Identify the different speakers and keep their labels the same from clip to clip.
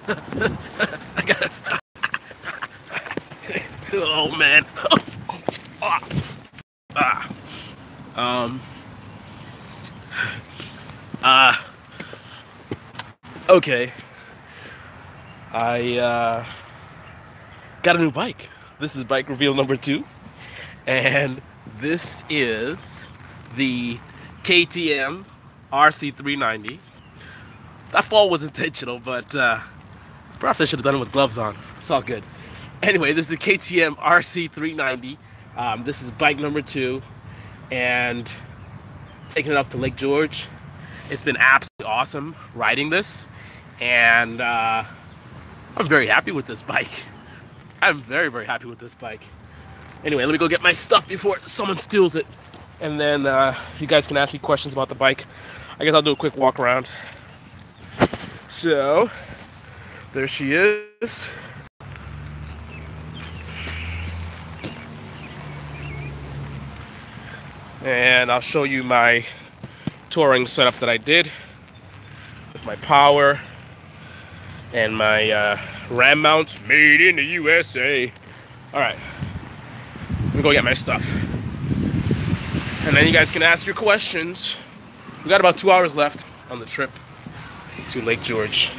Speaker 1: I got. Oh man. Um. Okay. I got a new bike. This is bike reveal number 2, and this is the KTM RC390. That fall was intentional, but perhaps I should have done it with gloves on. It's all good. Anyway, this is the KTM RC390. This is bike number 2, and taking it up to Lake George. It's been absolutely awesome riding this, and I'm very happy with this bike. I'm very, very happy with this bike. Anyway, let me go get my stuff before someone steals it, and then you guys can ask me questions about the bike. I guess I'll do a quick walk around. So, there she is. And I'll show you my touring setup that I did with my power and my ram mounts made in the USA. All right, let me go get my stuff, and then you guys can ask your questions. We got about 2 hours left on the trip to Lake George.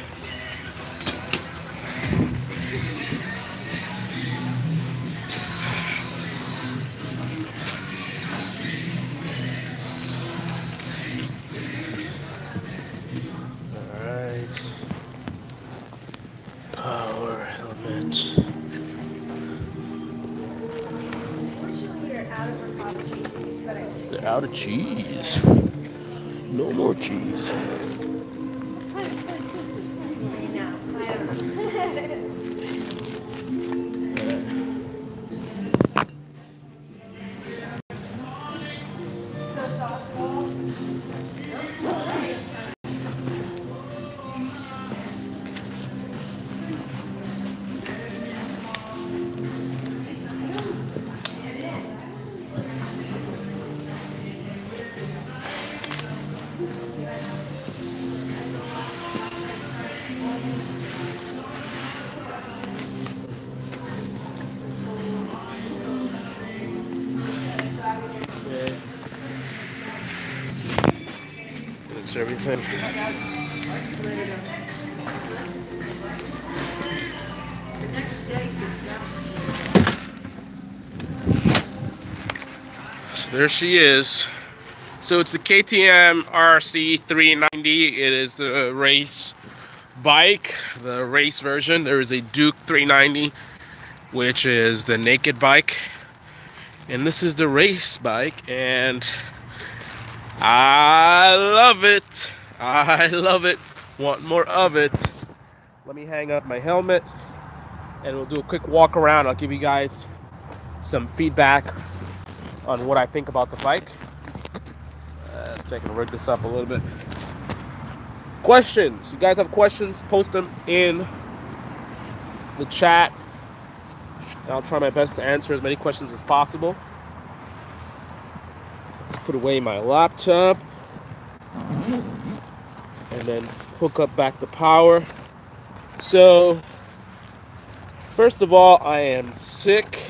Speaker 1: Power element. They're out of cheese. No more cheese. That's everything. So there she is. So it's the KTM RC390. It is the race bike, the race version. There is a Duke 390, which is the naked bike. And this is the race bike, and I love it. I love it. Want more of it. Let me hang up my helmet, and we'll do a quick walk around. I'll give you guys some feedback on what I think about the bike. So I can rig this up a little bit. Questions. You guys have questions? Post them in the chat. And I'll try my best to answer as many questions as possible. Let's put away my laptop. And then hook up back the power. So, first of all, I am sick.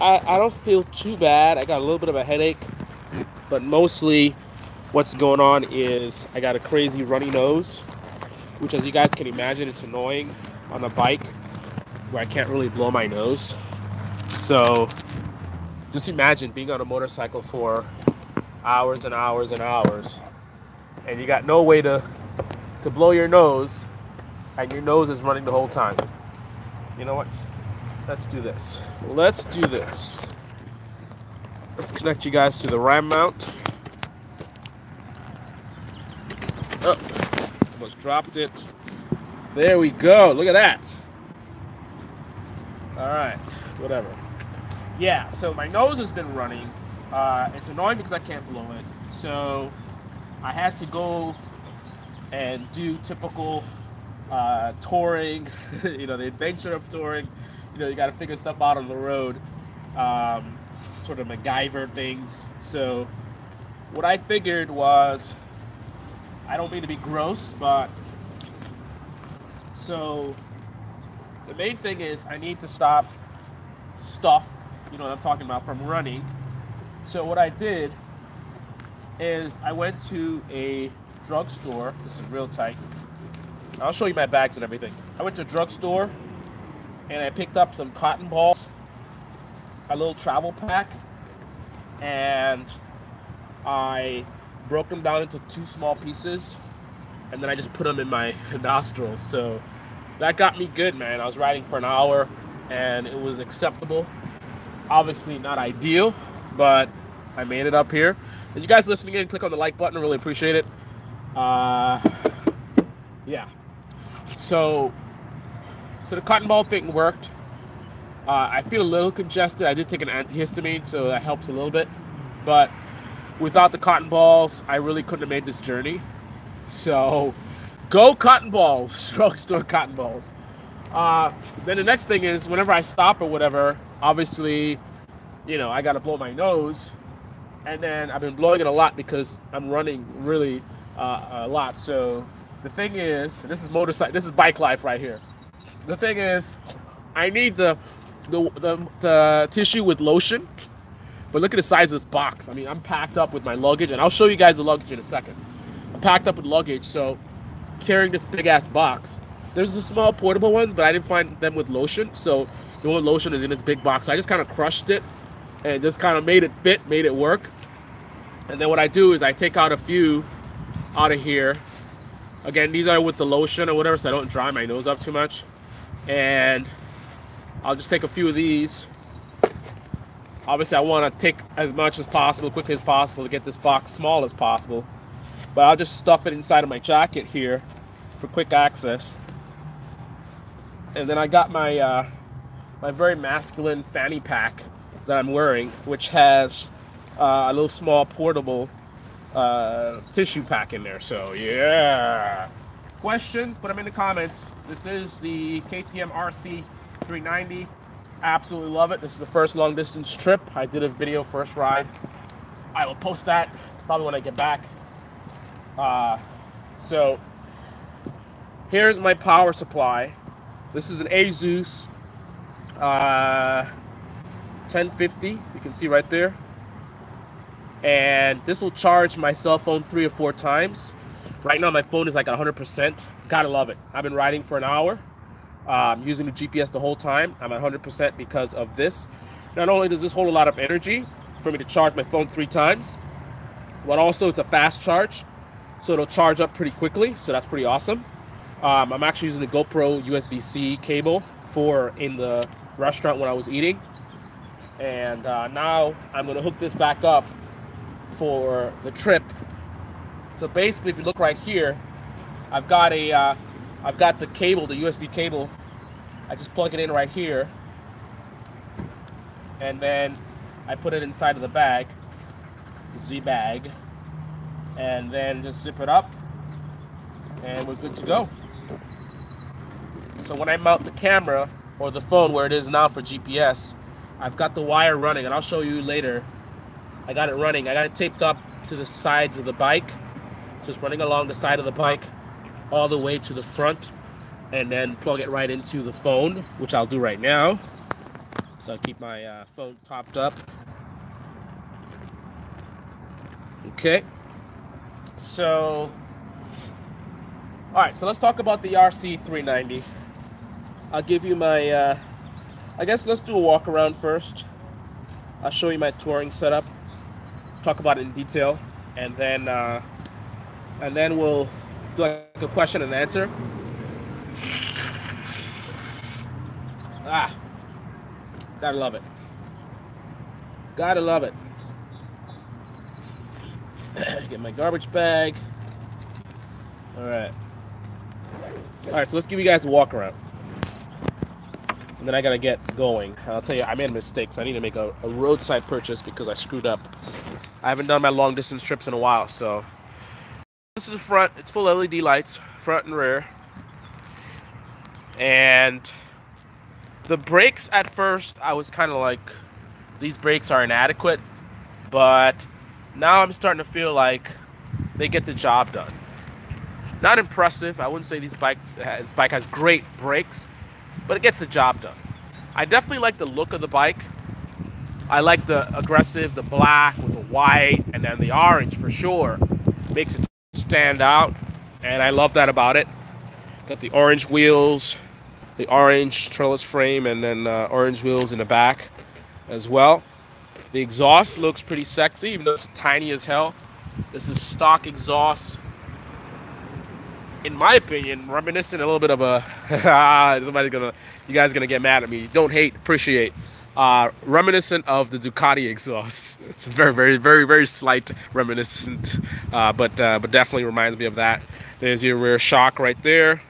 Speaker 1: I don't feel too bad. I got a little bit of a headache. But mostly what's going on is I got a crazy runny nose, which, as you guys can imagine, it's annoying on a bike where I can't really blow my nose. So just imagine being on a motorcycle for hours and hours and hours, and you got no way to blow your nose, and your nose is running the whole time. You know what? Let's do this. Let's do this. Let's connect you guys to the ram mount. Oh, almost dropped it. There we go. Look at that. All right, whatever. Yeah, so my nose has been running. It's annoying because I can't blow it. So I had to go and do typical touring, you know, the adventure of touring. You know, you got to figure stuff out on the road. Sort of MacGyver things. So what I figured was, I don't mean to be gross, but So the main thing is I need to stop stuff, you know what I'm talking about, from running. So what I did is I went to a drugstore. This is real tight. I'll show you my bags and everything. I went to a drugstore and I picked up some cotton balls, a little travel pack, and I broke them down into 2 small pieces, and then I just put them in my nostrils. So that got me good, man. I was riding for an hour and it was acceptable. Obviously not ideal, but I made it up here. And you guys listening in, click on the like button. I really appreciate it. Yeah. So the cotton ball thing worked. I feel a little congested. I did take an antihistamine, so that helps a little bit. But without the cotton balls, I really couldn't have made this journey. So go cotton balls, drugstore cotton balls. Then the next thing is whenever I stop or whatever, obviously, you know, I got to blow my nose. And then I've been blowing it a lot because I'm running really a lot. So the thing is, this is bike life right here. The thing is, I need the tissue with lotion. But look at the size of this box. I mean, I'm packed up with my luggage, and I'll show you guys the luggage in a second. I'm packed up with luggage, so carrying this big ass box. There's the small portable ones, but I didn't find them with lotion. So the one lotion is in this big box. So I just kind of crushed it and just kind of made it fit, made it work. And then what I do is I take out a few out of here. Again, these are with the lotion or whatever, so I don't dry my nose up too much. And I'll just take a few of these. Obviously, I want to take as much as possible, quickly as possible, to get this box small as possible. But I'll just stuff it inside of my jacket here for quick access. And then I got my my very masculine fanny pack that I'm wearing, which has a little small portable tissue pack in there. So yeah. Questions? Put them in the comments. This is the KTM RC 390. Absolutely love it. This is the first long distance trip. I did a video first ride. I will post that probably when I get back. So here's my power supply. This is an Asus 1050. You can see right there. And this will charge my cell phone 3 or 4 times. Right now my phone is like at 100%. Gotta love it. I've been riding for an hour. Using the GPS the whole time. I'm at 100% because of this. Not only does this hold a lot of energy for me to charge my phone 3 times, but also it's a fast charge, so it'll charge up pretty quickly, so that's pretty awesome. I'm actually using the GoPro USB-C cable for in the restaurant when I was eating, and now I'm going to hook this back up for the trip. So basically, if you look right here, I've got the cable, the USB cable. I just plug it in right here, and then I put it inside of the bag, bag, and then just zip it up, and we're good to go. So when I mount the camera or the phone where it is now for GPS, I've got the wire running, and I'll show you later. I got it running. I got it taped up to the sides of the bike, so it's running along the side of the bike all the way to the front, and then plug it right into the phone, which I'll do right now. So I'll keep my phone topped up. Okay. So, all right, so let's talk about the RC 390. I'll give you my, I guess let's do a walk around first. I'll show you my touring setup, talk about it in detail, and then we'll do like a question and answer. Gotta love it. Gotta love it. Get my garbage bag. Alright, so let's give you guys a walk around. And then I gotta get going. I'll tell you, I made a mistake, so I need to make a roadside purchase because I screwed up. I haven't done my long distance trips in a while, so. This is the front. It's full LED lights, front and rear. And the brakes at first, I was kind of like, these brakes are inadequate. But now I'm starting to feel like they get the job done. Not impressive. I wouldn't say this bike has great brakes, but it gets the job done. I definitely like the look of the bike. I like the aggressive, the black with the white, and then the orange for sure. Makes it stand out, and I love that about it. Got the orange wheels, the orange trellis frame, and then orange wheels in the back as well. The exhaust looks pretty sexy, even though it's tiny as hell. This is stock exhaust. In my opinion, reminiscent a little bit of a you guys gonna get mad at me. Don't hate, appreciate. Reminiscent of the Ducati exhaust. It's very slight reminiscent, but definitely reminds me of that. There's your rear shock right there,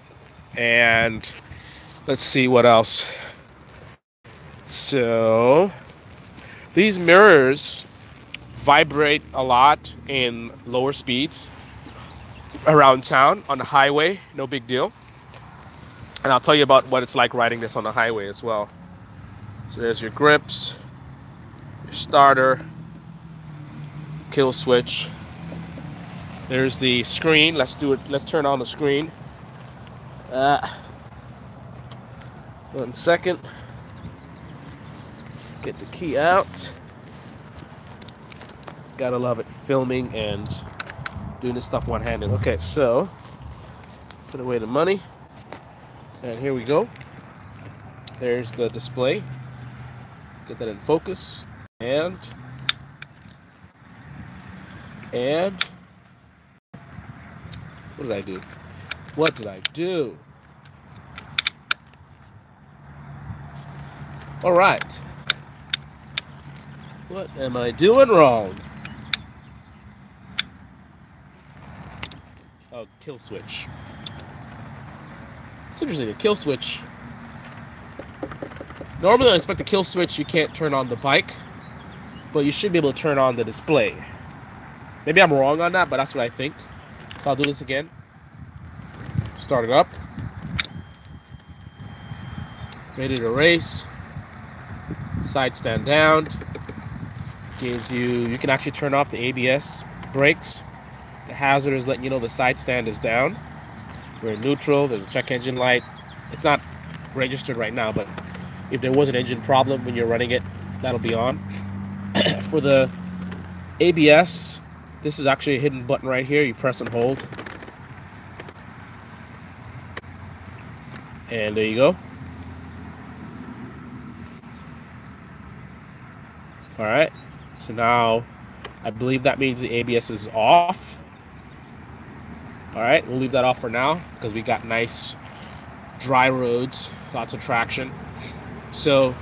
Speaker 1: and let's see what else. So these mirrors vibrate a lot in lower speeds around town on the highway. No big deal. And I'll tell you about what it's like riding this on the highway as well. So there's your grips, your starter, kill switch. There's the screen. Let's do it. Let's turn on the screen. 1 second. Get the key out. Gotta love it, filming and doing this stuff one-handed. Okay, so put away the money, and here we go. There's the display. Get that in focus, and what did I do? What did I do? All right. What am I doing wrong? Oh, kill switch. It's interesting, a kill switch. Normally, when I expect the kill switch, you can't turn on the bike, but you should be able to turn on the display. Maybe I'm wrong on that, but that's what I think. So I'll do this again. Start it up. Ready to race. Side stand down. Gives you can actually turn off the ABS brakes. The hazard is letting you know the side stand is down. We're in neutral. There's a check engine light. It's not registered right now, but if there was an engine problem when you're running it, that'll be on. For the ABS, this is actually a hidden button right here. You press and hold. And there you go. All right. So now, I believe that means the ABS is off. All right, we'll leave that off for now because we got nice dry roads, lots of traction. So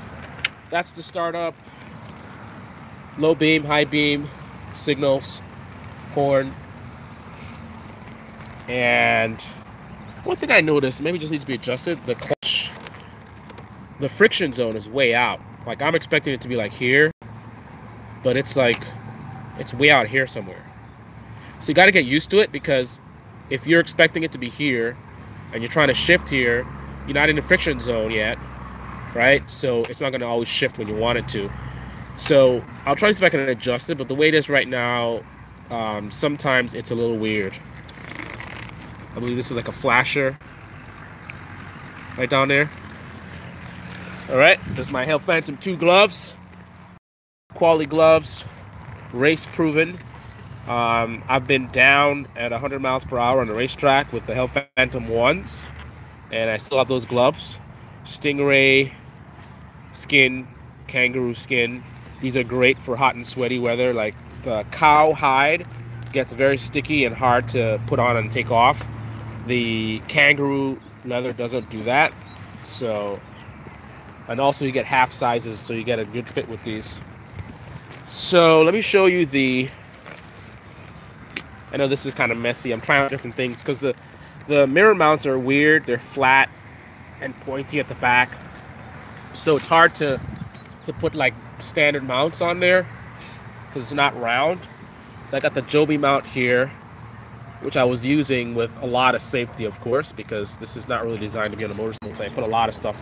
Speaker 1: that's the startup. Low beam, high beam, signals, horn. And one thing I noticed, maybe just needs to be adjusted, the clutch, the friction zone is way out. Like I'm expecting it to be like here, but it's like, it's way out here somewhere. So you got to get used to it, because if you're expecting it to be here and you're trying to shift here, you're not in the friction zone yet, right? So it's not going to always shift when you want it to. So I'll try to see if I can adjust it, but the way it is right now, sometimes it's a little weird. I believe this is like a flasher right down there. All right, there's my Hell Phantom 2 gloves. Quality gloves, race proven. I've been down at 100 miles per hour on the racetrack with the Hell Phantom 1s, and I still have those gloves. Stingray skin, kangaroo skin. These are great for hot and sweaty weather. Like the cow hide gets very sticky and hard to put on and take off. The kangaroo leather doesn't do that. So, and also you get half sizes, so you get a good fit with these. So let me show you the, I know this is kind of messy. I'm trying out different things because the mirror mounts are weird. They're flat and pointy at the back. So it's hard to put like standard mounts on there because it's not round. So I got the Joby mount here, which I was using with a lot of safety, of course, because this is not really designed to be on a motorcycle. So I put a lot of stuff,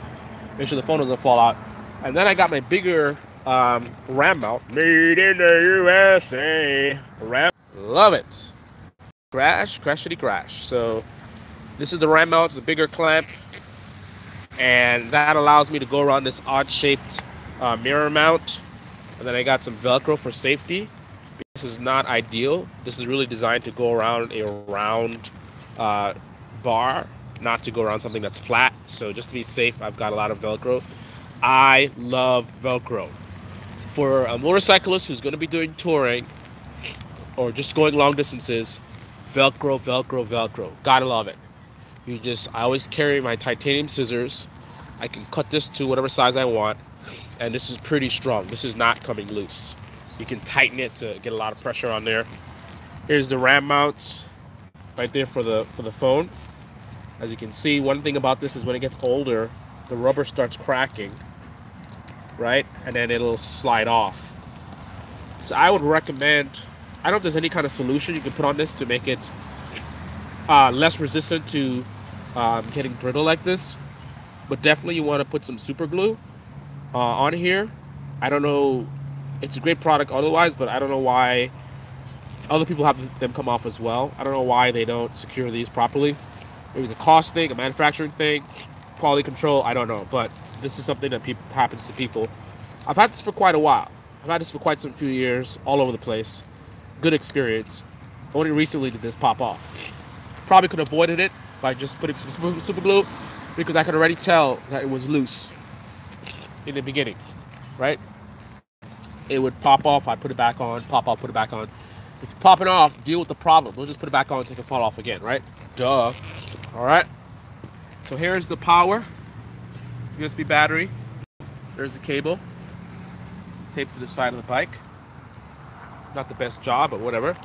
Speaker 1: make sure the phone doesn't fall out. And then I got my bigger ram mount, made in the USA. Ram, love it. crashity crash. So this is the ram mount, the bigger clamp, and that allows me to go around this odd-shaped mirror mount. And then I got some Velcro for safety. This is not ideal. This is really designed to go around a round bar, not to go around something that's flat. So just to be safe, I've got a lot of Velcro. I love Velcro. For a motorcyclist who's going to be doing touring or just going long distances, Velcro, Velcro, Velcro. Gotta love it. I always carry my titanium scissors. I can cut this to whatever size I want. And this is pretty strong. This is not coming loose. You can tighten it to get a lot of pressure on there. Here's the ram mounts right there for the phone. As you can see, one thing about this is when it gets older, the rubber starts cracking, right? And then it'll slide off. So I would recommend, I don't know if there's any kind of solution you can put on this to make it less resistant to getting brittle like this. But definitely you want to put some super glue on here. I don't know, it's a great product otherwise, but I don't know why other people have them come off as well. I don't know why they don't secure these properly. Maybe it's a cost thing, a manufacturing thing, quality control, I don't know. But this is something that happens to people. I've had this for quite a while. I've had this for quite some few years, all over the place. Good experience. Only recently did this pop off. Probably could have avoided it by just putting some super glue, because I could already tell that it was loose in the beginning, right? It would pop off, I'd put it back on, pop off, put it back on. If it's popping off, deal with the problem. Don't just put it back on so it can fall off again, right? Duh. All right. So here's the power USB battery. There's the cable taped to the side of the bike. Not the best job, but whatever.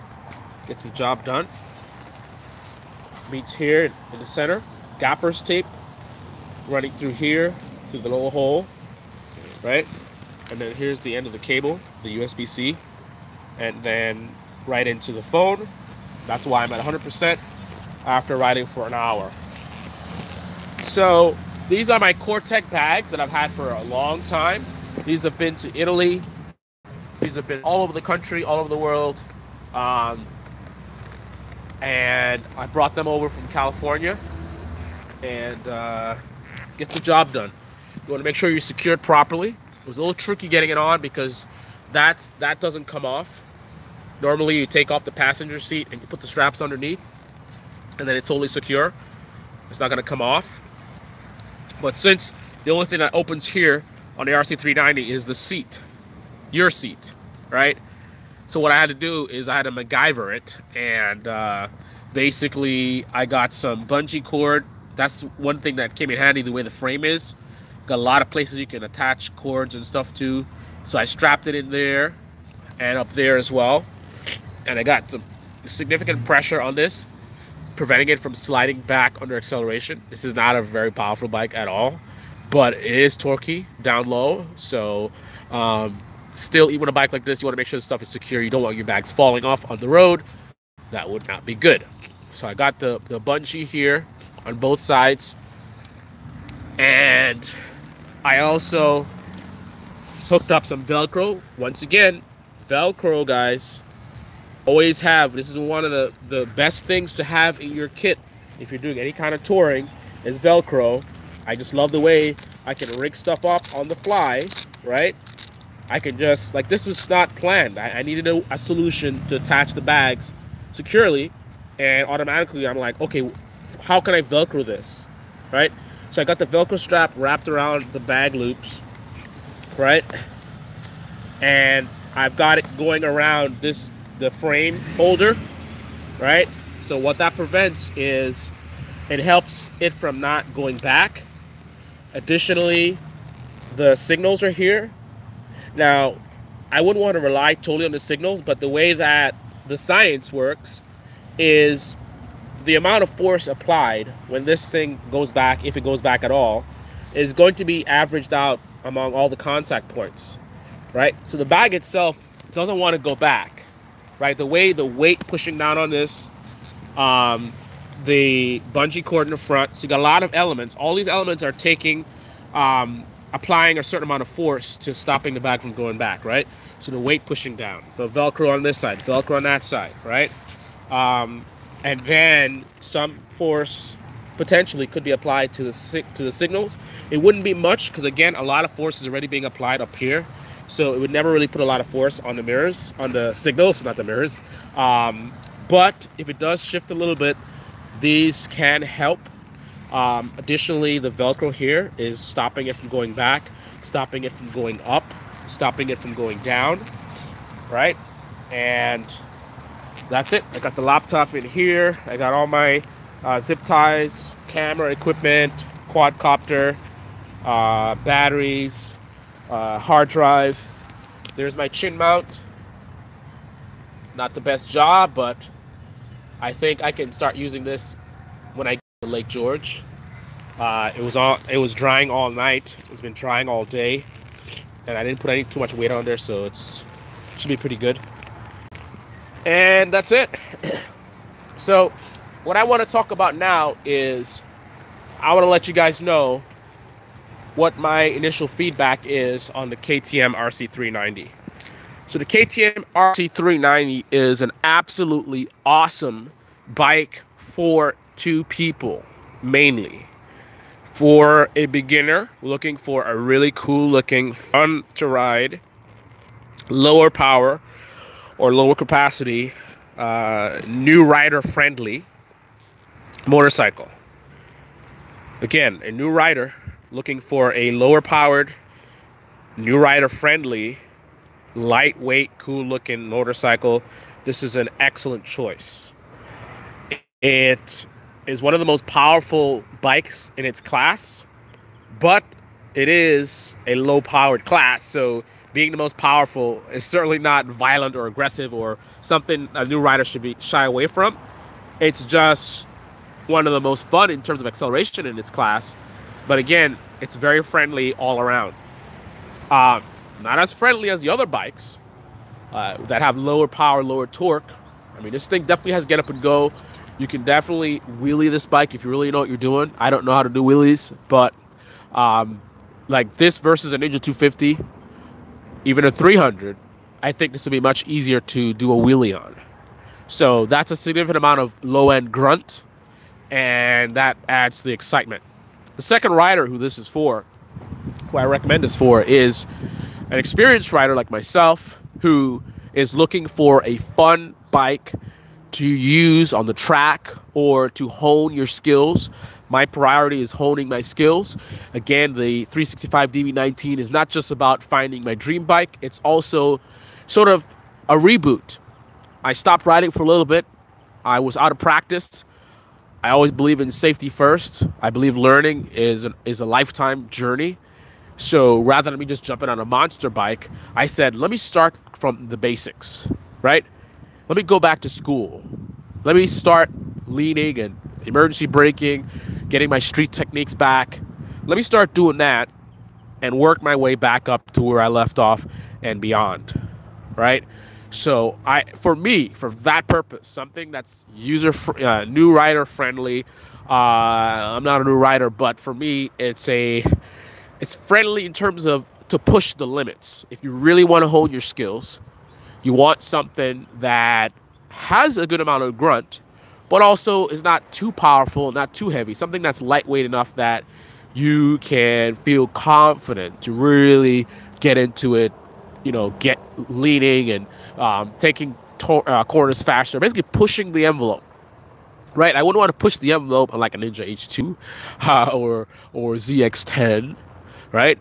Speaker 1: Gets the job done. Meets here in the center. Gaffer's tape running through here, through the little hole, right? And then here's the end of the cable, the USB-C, and then right into the phone. That's why I'm at 100% after riding for an hour. So these are my Core-Tech bags that I've had for a long time. These have been to Italy. These have been all over the country, all over the world. And I brought them over from California, and gets the job done. You want to make sure you're secured properly. It was a little tricky getting it on because that doesn't come off. Normally you take off the passenger seat and you put the straps underneath, and then it's totally secure. It's not going to come off. But since the only thing that opens here on the RC390 is the seat, your seat, right? So what I had to do is I had to MacGyver it, and basically I got some bungee cord. That's one thing that came in handy, the way the frame is. Got a lot of places you can attach cords and stuff to. So I strapped it in there and up there as well. And I got some significant pressure on this, preventing it from sliding back under acceleration. This is not a very powerful bike at all, but it is torquey down low. So still, even a bike like this, you want to make sure the stuff is secure. You don't want your bags falling off on the road. That would not be good. So I got the bungee here on both sides, and I also hooked up some Velcro. Once again, Velcro, guys, always have. This is one of the best things to have in your kit if you're doing any kind of touring, is Velcro. I just love the way I can rig stuff up on the fly, right? I can just, like, this was not planned. I needed a solution to attach the bags securely, and automatically I'm like, okay, how can I Velcro this, right? So I got the Velcro strap wrapped around the bag loops, right? And I've got it going around the frame holder, right? So what that prevents is it helps it from not going back. Additionally, the signals are here. Now, I wouldn't want to rely totally on the signals, but the way that the science works is the amount of force applied when this thing goes back, if it goes back at all, is going to be averaged out among all the contact points, right? So the bag itself doesn't want to go back, right? The way the weight pushing down on this, the bungee cord in the front, so you got a lot of elements. All these elements are taking, applying a certain amount of force to stopping the bag from going back, right? So the weight pushing down, the Velcro on this side, Velcro on that side, right? and then some force potentially could be applied to the signals. It wouldn't be much because, again, a lot of force is already being applied up here, so it would never really put a lot of force on the mirrors, on the signals, not the mirrors. But if it does shift a little bit, these can help. Additionally, the Velcro here is stopping it from going back, stopping it from going up, stopping it from going down, right? And that's it. I got the laptop in here. I got all my zip ties, camera equipment, quadcopter, batteries, hard drive. There's my chin mount. Not the best job, but I think I can start using this when I get to Lake George. It was drying all night. It's been drying all day, and I didn't put too much weight on there, so it should be pretty good. And that's it. So what I want to talk about now is I want to let you guys know what my initial feedback is on the KTM RC390. So the KTM RC390 is an absolutely awesome bike for two people, mainly. For a beginner looking for a really cool looking, fun to ride, lower power or lower capacity, new rider friendly motorcycle. Again, a new rider looking for a lower powered, new rider friendly, lightweight, cool looking motorcycle. This is an excellent choice. It is one of the most powerful bikes in its class, but it is a low powered class, so being the most powerful is certainly not violent or aggressive or something a new rider should be shy away from. It's just one of the most fun in terms of acceleration in its class, but again, it's very friendly all around. Not as friendly as the other bikes that have lower power, lower torque. I mean, this thing definitely has get up and go. You can definitely wheelie this bike if you really know what you're doing. I don't know how to do wheelies, but like this versus a Ninja 250, even a 300, I think this would be much easier to do a wheelie on. So that's a significant amount of low-end grunt, and that adds to the excitement. The second rider who this is for, who I recommend this for, is an experienced rider like myself who is looking for a fun bike to use on the track or to hone your skills. My priority is honing my skills. Again, the 365 DB19 is not just about finding my dream bike. It's also sort of a reboot. I stopped riding for a little bit. I was out of practice. I always believe in safety first. I believe learning is a lifetime journey. So rather than me just jumping on a monster bike, I said, let me start from the basics, right? Let me go back to school. Let me start leaning and emergency braking, getting my street techniques back. Let me start doing that and work my way back up to where I left off and beyond, right? So for that purpose, something that's new rider friendly. I'm not a new rider, but for me, it's friendly in terms of to push the limits. If you really want to hone your skills, you want something that has a good amount of grunt, but also is not too powerful, not too heavy. Something that's lightweight enough that you can feel confident to really get into it, get leaning and taking corners faster, basically pushing the envelope, right? I wouldn't want to push the envelope on like a Ninja H2 or ZX10, right?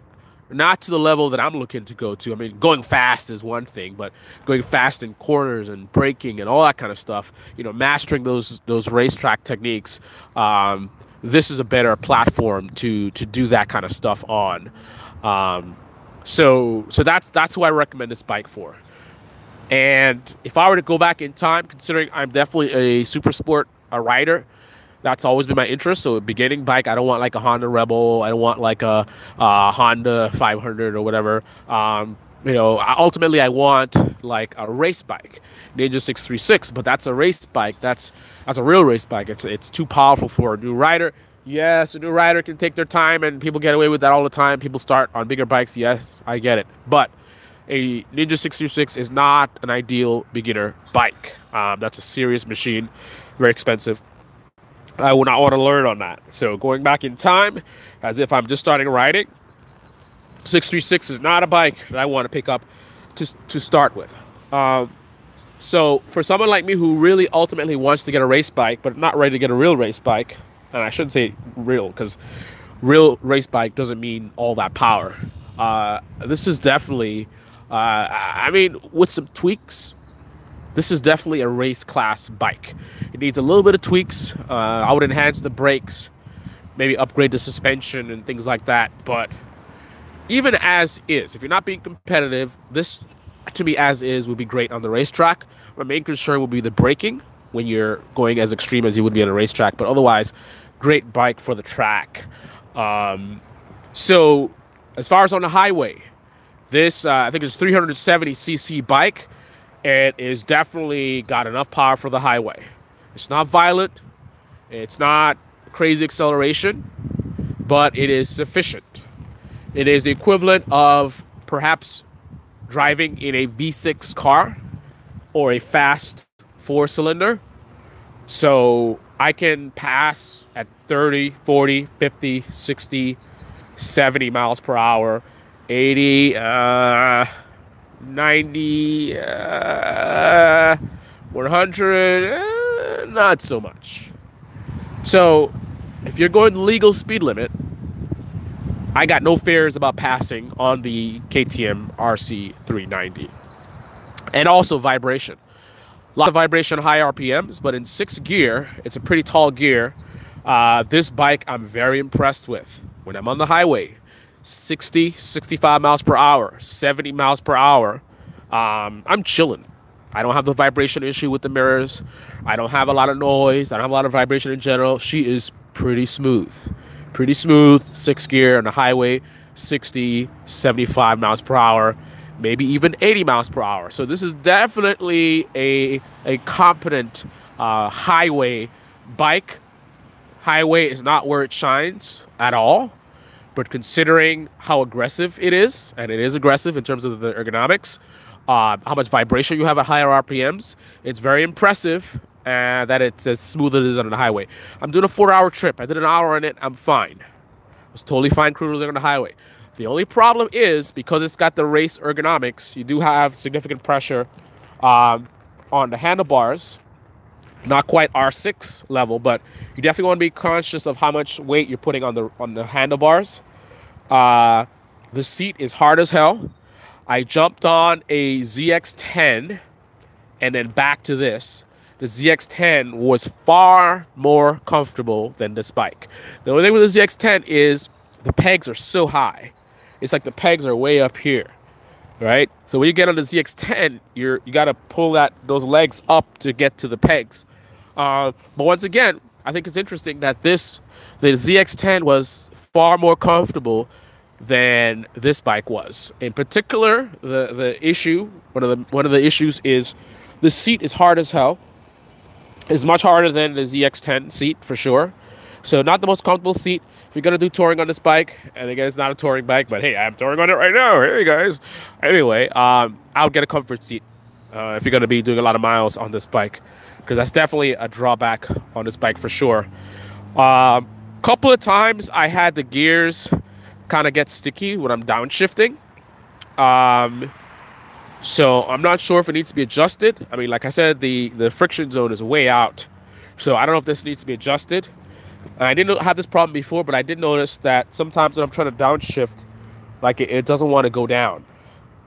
Speaker 1: Not to the level that I'm looking to go to. I mean, going fast is one thing, but going fast in corners and braking and all that kind of stuff, mastering those racetrack techniques, this is a better platform to do that kind of stuff on. So that's who I recommend this bike for. And if I were to go back in time, considering I'm definitely a super sport rider, that's always been my interest. So a beginning bike, I don't want like a Honda Rebel. I don't want like a Honda 500 or whatever. Ultimately I want like a race bike, Ninja 636, but that's a race bike. That's a real race bike. It's too powerful for a new rider. Yes, a new rider can take their time and people get away with that all the time. People start on bigger bikes. Yes, I get it. But a Ninja 636 is not an ideal beginner bike. That's a serious machine. very expensive. I would not want to learn on that. So going back in time, as if I'm just starting riding, 636 is not a bike that I want to pick up to start with. So for someone like me who really ultimately wants to get a race bike, but not ready to get a real race bike, and I shouldn't say real, because real race bike doesn't mean all that power. This is definitely, I mean, with some tweaks, this is definitely a race class bike. It needs a little bit of tweaks. I would enhance the brakes, maybe upgrade the suspension and things like that. But even as is, if you're not being competitive, this to me as is would be great on the racetrack. My main concern will be the braking when you're going as extreme as you would be on a racetrack. But otherwise, great bike for the track. So as far as on the highway, this I think it's 370cc bike. It is definitely got enough power for the highway. It's not violent. It's not crazy acceleration, but it is sufficient. It is the equivalent of perhaps driving in a V6 car or a fast 4-cylinder. So I can pass at 30, 40, 50, 60, 70 miles per hour, 80, 90, 100, not so much. So if you're going the legal speed limit, I got no fears about passing on the KTM RC390. And also vibration. A lot of vibration, high RPMs, but in 6th gear, it's a pretty tall gear. This bike I'm very impressed with. When I'm on the highway, 60, 65 miles per hour, 70 miles per hour, I'm chilling. I don't have the vibration issue with the mirrors. I don't have a lot of noise. I don't have a lot of vibration in general. She is pretty smooth. Pretty smooth, 6th gear on the highway, 60, 75 miles per hour, maybe even 80 miles per hour. So this is definitely a competent highway bike. Highway is not where it shines at all. But considering how aggressive it is, and it is aggressive in terms of the ergonomics, how much vibration you have at higher RPMs, it's very impressive that it's as smooth as it is on the highway. I'm doing a 4-hour trip. I did an hour on it. I'm fine. I was totally fine cruising on the highway. The only problem is, because it's got the race ergonomics, you do have significant pressure on the handlebars. Not quite R6 level, but you definitely want to be conscious of how much weight you're putting on the handlebars. The seat is hard as hell. I jumped on a ZX10 and then back to this. The ZX10 was far more comfortable than this bike. The only thing with the ZX10 is the pegs are so high. It's like the pegs are way up here, right? So when you get on the ZX10, you got to pull those legs up to get to the pegs. But once again, I think it's interesting that the ZX10 was far more comfortable than this bike was. In particular, the issue, one of the issues is the seat is hard as hell. It's much harder than the ZX10 seat for sure. So not the most comfortable seat. If you're gonna do touring on this bike, and again, it's not a touring bike, but hey, I'm touring on it right now. Hey guys. Anyway, I'll get a comfort seat if you're gonna be doing a lot of miles on this bike, because that's definitely a drawback on this bike for sure. Couple of times I had the gears kind of get sticky when I'm downshifting. So I'm not sure if it needs to be adjusted. I mean, like I said, the friction zone is way out. So I don't know if this needs to be adjusted. I didn't have this problem before, but I did notice that sometimes when I'm trying to downshift, like it doesn't want to go down.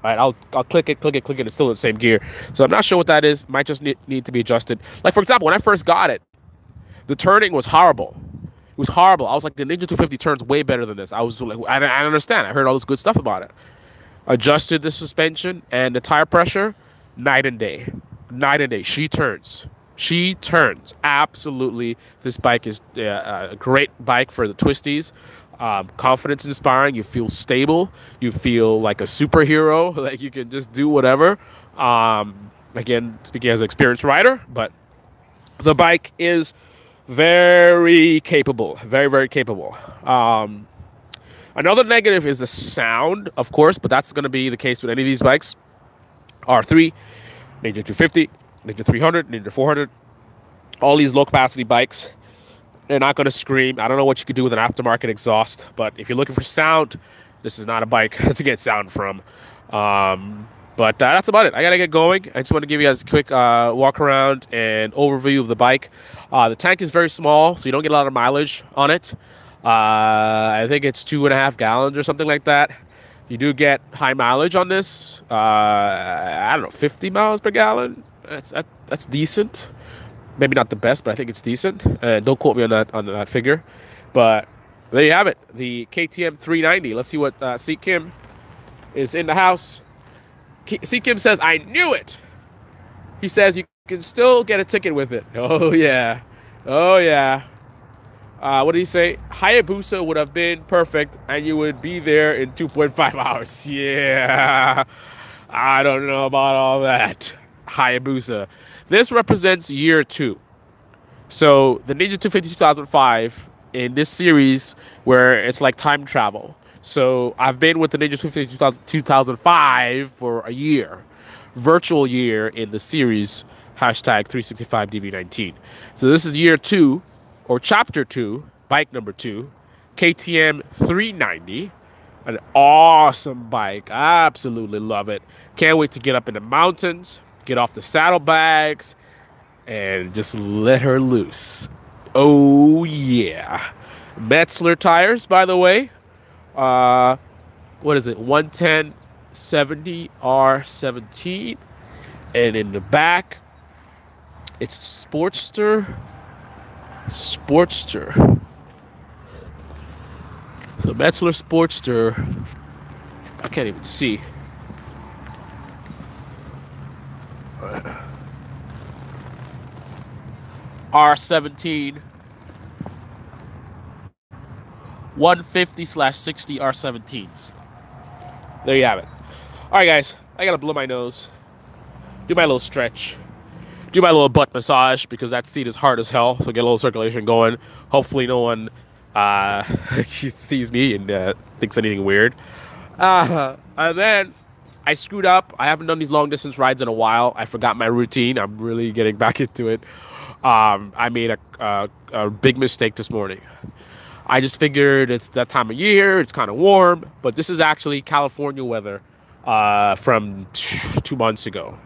Speaker 1: Right, I'll click it, it's still in the same gear. So I'm not sure what that is. Might just need to be adjusted. Like, for example, when I first got it, the turning was horrible. It was horrible. I was like, the Ninja 250 turns way better than this. I was like, I understand. I heard all this good stuff about it. Adjusted the suspension and the tire pressure, night and day. Night and day. She turns. Absolutely. This bike is a great bike for the twisties. Confidence inspiring. You feel stable. You feel like a superhero. Like you can just do whatever. Again, speaking as an experienced rider, but the bike is very capable. Very, very capable. Another negative is the sound, of course, but that's going to be the case with any of these bikes. R3, Ninja 250, Ninja 300, Ninja 400. all these low capacity bikes, they're not going to scream. I don't know what you could do with an aftermarket exhaust, but if you're looking for sound, this is not a bike to get sound from. But that's about it. I got to get going. I just want to give you guys a quick walk around and overview of the bike. The tank is very small, so you don't get a lot of mileage on it. I think it's 2.5 gallons or something like that. You do get high mileage on this. I don't know, 50 miles per gallon. That's decent. Maybe not the best, but I think it's decent. Don't quote me on that figure. But there you have it, the KTM 390. Let's see what C. Kim is in the house. C. Kim says, I knew it. He says you can still get a ticket with it. Oh, yeah. Oh, yeah. What did he say? Hayabusa would have been perfect, and you would be there in 2.5 hours. Yeah. I don't know about all that. Hayabusa. This represents year 2. So the Ninja 250 2005 in this series where it's like time travel. So I've been with the Ninja 250 2005 for a year. Virtual year in the series. Hashtag 365DV19. So this is year 2 or chapter 2, bike number 2. KTM 390. An awesome bike. I absolutely love it. Can't wait to get up in the mountains. Get off the saddlebags and just let her loose. Oh, yeah. Metzler tires, by the way. What is it? 110 70 R17. And in the back, it's Sportster. So Metzler Sportster. I can't even see. R17 150/60 R17s. There you have it. All right, guys, I gotta blow my nose, do my little stretch, do my little butt massage because that seat is hard as hell. So get a little circulation going. Hopefully, no one sees me and thinks anything weird. And then I screwed up. I haven't done these long distance rides in a while. I forgot my routine. I'm really getting back into it. I made a big mistake this morning. I just figured it's that time of year. It's kind of warm, but this is actually California weather from 2 months ago.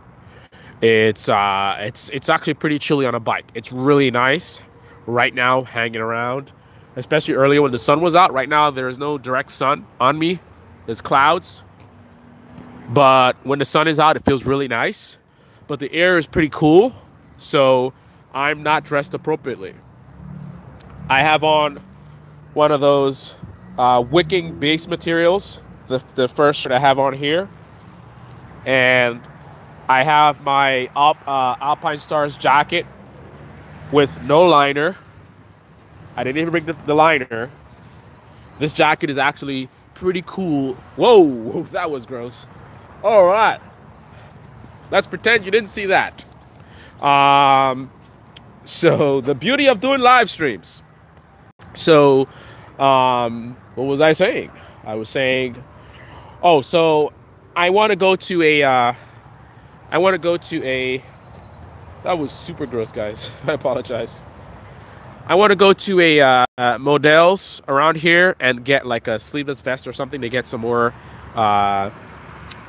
Speaker 1: It's actually pretty chilly on a bike. It's really nice right now hanging around, especially earlier when the sun was out. Right now there is no direct sun on me. There's clouds. But when the sun is out, it feels really nice. But the air is pretty cool, so I'm not dressed appropriately. I have on one of those wicking base materials, the first shirt I have on here. And I have my Alpine Stars jacket with no liner. I didn't even bring the liner. This jacket is actually pretty cool. Whoa, that was gross. All right, let's pretend you didn't see that. So the beauty of doing live streams. So, what was I saying? I was saying, oh, so I want to go to a, that was super gross, guys. I apologize. I want to go to a Modell's around here and get like a sleeveless vest or something to get some more, what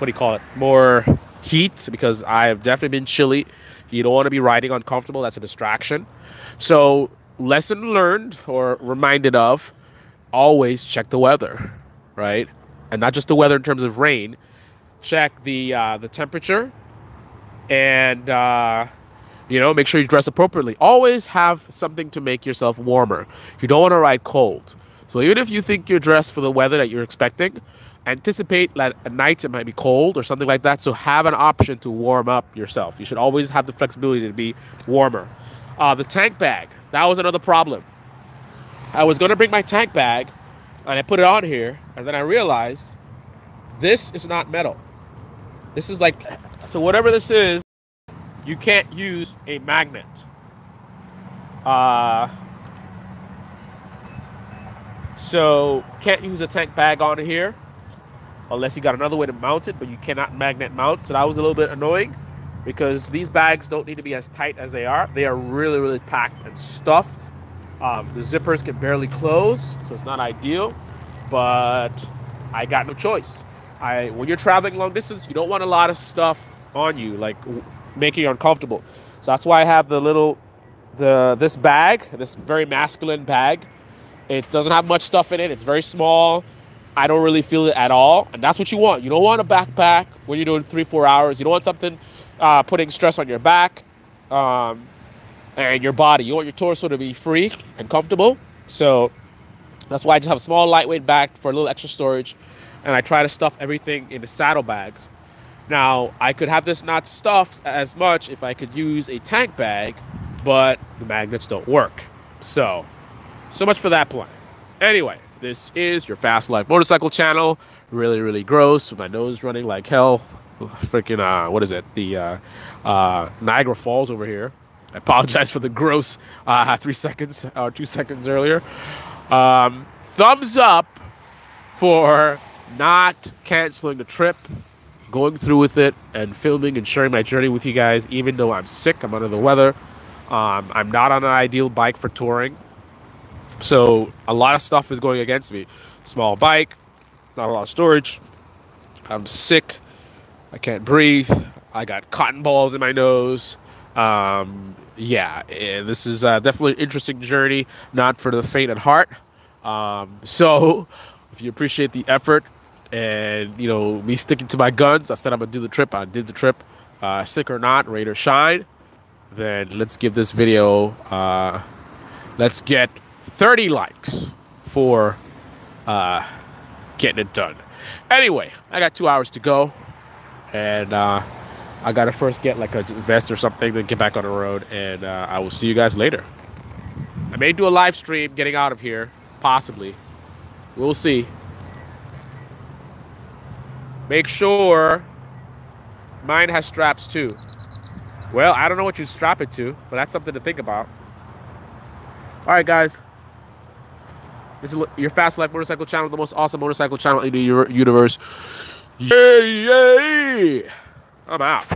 Speaker 1: do you call it? More heat, because I have definitely been chilly. You don't want to be riding uncomfortable. That's a distraction. So lesson learned or reminded of, always check the weather, right? And not just the weather in terms of rain. Check the temperature and, you know, make sure you dress appropriately. Always have something to make yourself warmer. You don't want to ride cold. So even if you think you're dressed for the weather that you're expecting, anticipate that at night it might be cold or something like that. So have an option to warm up yourself. You should always have the flexibility to be warmer. The tank bag, that was another problem. I was going to bring my tank bag and I put it on here, and then I realized this is not metal. This is like, so whatever this is, you can't use a magnet. So can't use a tank bag on here unless you got another way to mount it, but you cannot magnet mount. So that was a little bit annoying. because these bags don't need to be as tight as they are. They are really, really packed and stuffed. The zippers can barely close, so it's not ideal, but I got no choice. When you're traveling long distance, you don't want a lot of stuff on you, like making you uncomfortable. So that's why I have this bag, this very masculine bag. It doesn't have much stuff in it. It's very small. I don't really feel it at all, and that's what you want. You don't want a backpack when you're doing 3-4 hours. You don't want something putting stress on your back and your body. You want your torso to be free and comfortable. So that's why I just have a small, lightweight bag for a little extra storage, and I try to stuff everything into saddlebags. Now, I could have this not stuffed as much if I could use a tank bag, but the magnets don't work. So much for that plan. Anyway, this is your Fast Life motorcycle channel. Really, really gross with my nose running like hell. Freaking, what is it? The Niagara Falls over here. I apologize for the gross 3 seconds or 2 seconds earlier. Thumbs up for not canceling the trip, going through with it, and filming and sharing my journey with you guys, even though I'm sick, I'm under the weather. I'm not on an ideal bike for touring. So a lot of stuff is going against me. Small bike, not a lot of storage. I'm sick. I can't breathe. I got cotton balls in my nose. Yeah, this is definitely an interesting journey, not for the faint at heart. So if you appreciate the effort and, you know, me sticking to my guns, I said I'm gonna do the trip. I did the trip. Sick or not, rain or shine, then let's give this video, let's get 30 likes for getting it done. Anyway, I got 2 hours to go, and I gotta first get like a vest or something, then get back on the road, and I will see you guys later. I may do a live stream getting out of here, possibly. We'll see. Make sure mine has straps too. Well, I don't know what you strap it to, but that's something to think about. All right, guys. This is your Fast Life motorcycle channel, the most awesome motorcycle channel in the universe. Yay, yay! I'm out.